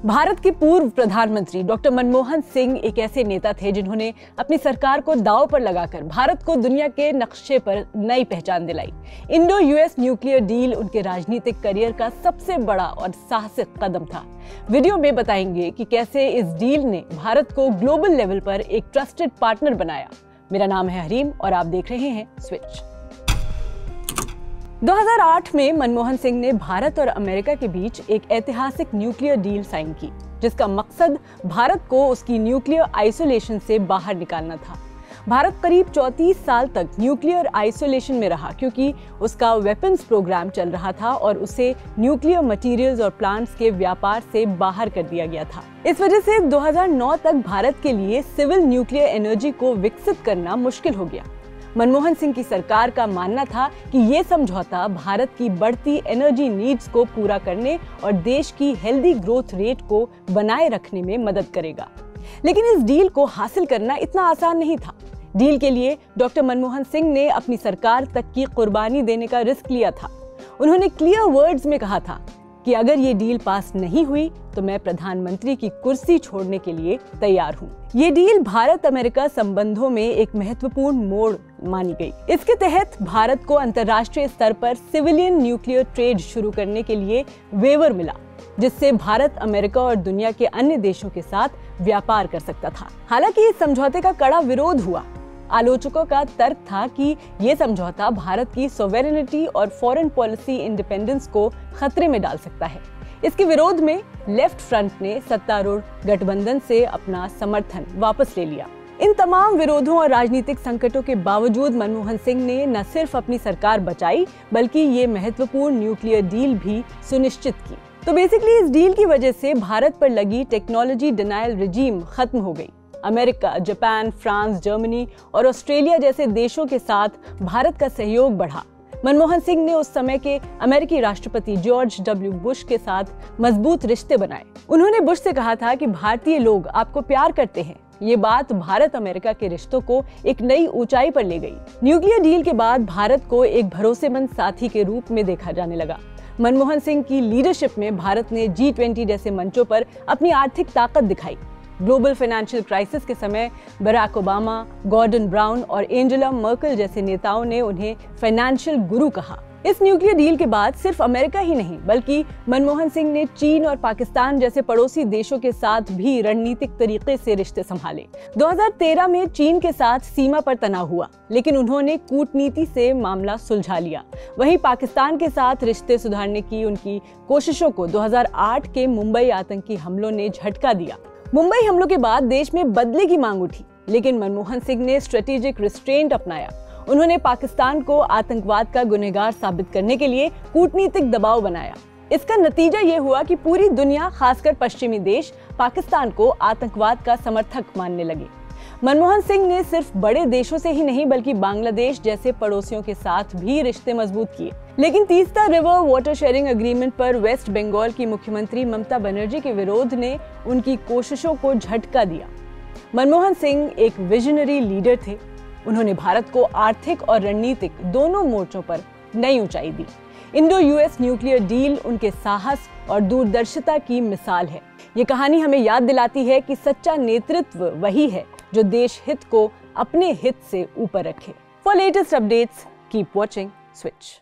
भारत के पूर्व प्रधानमंत्री डॉक्टर मनमोहन सिंह एक ऐसे नेता थे जिन्होंने अपनी सरकार को दांव पर लगाकर भारत को दुनिया के नक्शे पर नई पहचान दिलाई। इंडो यूएस न्यूक्लियर डील उनके राजनीतिक करियर का सबसे बड़ा और साहसिक कदम था। वीडियो में बताएंगे कि कैसे इस डील ने भारत को ग्लोबल लेवल पर एक ट्रस्टेड पार्टनर बनाया। मेरा नाम है हरीम और आप देख रहे हैं स्विच। 2008 में मनमोहन सिंह ने भारत और अमेरिका के बीच एक ऐतिहासिक न्यूक्लियर डील साइन की, जिसका मकसद भारत को उसकी न्यूक्लियर आइसोलेशन से बाहर निकालना था। भारत करीब 34 साल तक न्यूक्लियर आइसोलेशन में रहा क्योंकि उसका वेपन्स प्रोग्राम चल रहा था और उसे न्यूक्लियर मटेरियल्स और प्लांट्स के व्यापार से बाहर कर दिया गया था। इस वजह से 2009 तक भारत के लिए सिविल न्यूक्लियर एनर्जी को विकसित करना मुश्किल हो गया। मनमोहन सिंह की सरकार का मानना था कि ये समझौता भारत की बढ़ती एनर्जी नीड्स को पूरा करने और देश की हेल्दी ग्रोथ रेट को बनाए रखने में मदद करेगा। लेकिन इस डील को हासिल करना इतना आसान नहीं था। डील के लिए डॉक्टर मनमोहन सिंह ने अपनी सरकार तक की कुर्बानी देने का रिस्क लिया था। उन्होंने क्लियर वर्ड्स में कहा था कि अगर ये डील पास नहीं हुई तो मैं प्रधानमंत्री की कुर्सी छोड़ने के लिए तैयार हूँ। ये डील भारत अमेरिका संबंधों में एक महत्वपूर्ण मोड़ मानी गई। इसके तहत भारत को अंतर्राष्ट्रीय स्तर पर सिविलियन न्यूक्लियर ट्रेड शुरू करने के लिए वेवर मिला, जिससे भारत अमेरिका और दुनिया के अन्य देशों के साथ व्यापार कर सकता था। हालांकि इस समझौते का कड़ा विरोध हुआ। आलोचकों का तर्क था कि ये समझौता भारत की सॉवरेनिटी और फॉरेन पॉलिसी इंडिपेंडेंस को खतरे में डाल सकता है। इसके विरोध में लेफ्ट फ्रंट ने सत्तारूढ़ गठबंधन से अपना समर्थन वापस ले लिया। इन तमाम विरोधों और राजनीतिक संकटों के बावजूद मनमोहन सिंह ने न सिर्फ अपनी सरकार बचाई बल्कि ये महत्वपूर्ण न्यूक्लियर डील भी सुनिश्चित की। तो बेसिकली इस डील की वजह से भारत पर लगी टेक्नोलॉजी डिनायल रिजीम खत्म हो गई। अमेरिका, जापान, फ्रांस, जर्मनी और ऑस्ट्रेलिया जैसे देशों के साथ भारत का सहयोग बढ़ा। मनमोहन सिंह ने उस समय के अमेरिकी राष्ट्रपति जॉर्ज डब्ल्यू बुश के साथ मजबूत रिश्ते बनाए। उन्होंने बुश से कहा था कि भारतीय लोग आपको प्यार करते हैं। ये बात भारत अमेरिका के रिश्तों को एक नई ऊंचाई पर ले गई। न्यूक्लियर डील के बाद भारत को एक भरोसेमंद साथी के रूप में देखा जाने लगा। मनमोहन सिंह की लीडरशिप में भारत ने G20 जैसे मंचों पर अपनी आर्थिक ताकत दिखाई। ग्लोबल फाइनेंशियल क्राइसिस के समय बराक ओबामा, गॉर्डन ब्राउन और एंजेला मर्केल जैसे नेताओं ने उन्हें फाइनेंशियल गुरु कहा। इस न्यूक्लियर डील के बाद सिर्फ अमेरिका ही नहीं बल्कि मनमोहन सिंह ने चीन और पाकिस्तान जैसे पड़ोसी देशों के साथ भी रणनीतिक तरीके से रिश्ते संभाले। 2013 में चीन के साथ सीमा पर तनाव हुआ, लेकिन उन्होंने कूटनीति से मामला सुलझा लिया। वहीं पाकिस्तान के साथ रिश्ते सुधारने की उनकी कोशिशों को 2008 के मुंबई आतंकी हमलों ने झटका दिया। मुंबई हमलों के बाद देश में बदले की मांग उठी, लेकिन मनमोहन सिंह ने स्ट्रेटेजिक रिस्ट्रेंट अपनाया। उन्होंने पाकिस्तान को आतंकवाद का गुनहगार साबित करने के लिए कूटनीतिक दबाव बनाया। इसका नतीजा ये हुआ कि पूरी दुनिया, खासकर पश्चिमी देश, पाकिस्तान को आतंकवाद का समर्थक मानने लगे। मनमोहन सिंह ने सिर्फ बड़े देशों से ही नहीं बल्कि बांग्लादेश जैसे पड़ोसियों के साथ भी रिश्ते मजबूत किए। लेकिन Teesta river water sharing agreement पर वेस्ट बंगाल की मुख्यमंत्री ममता बनर्जी के विरोध ने उनकी कोशिशों को झटका दिया। मनमोहन सिंह एक विजनरी लीडर थे। उन्होंने भारत को आर्थिक और रणनीतिक दोनों मोर्चों पर नई ऊंचाई दी। इंडो यूएस न्यूक्लियर डील उनके साहस और दूरदर्शिता की मिसाल है। ये कहानी हमें याद दिलाती है कि सच्चा नेतृत्व वही है जो देश हित को अपने हित से ऊपर रखे। For latest updates keep watching switch.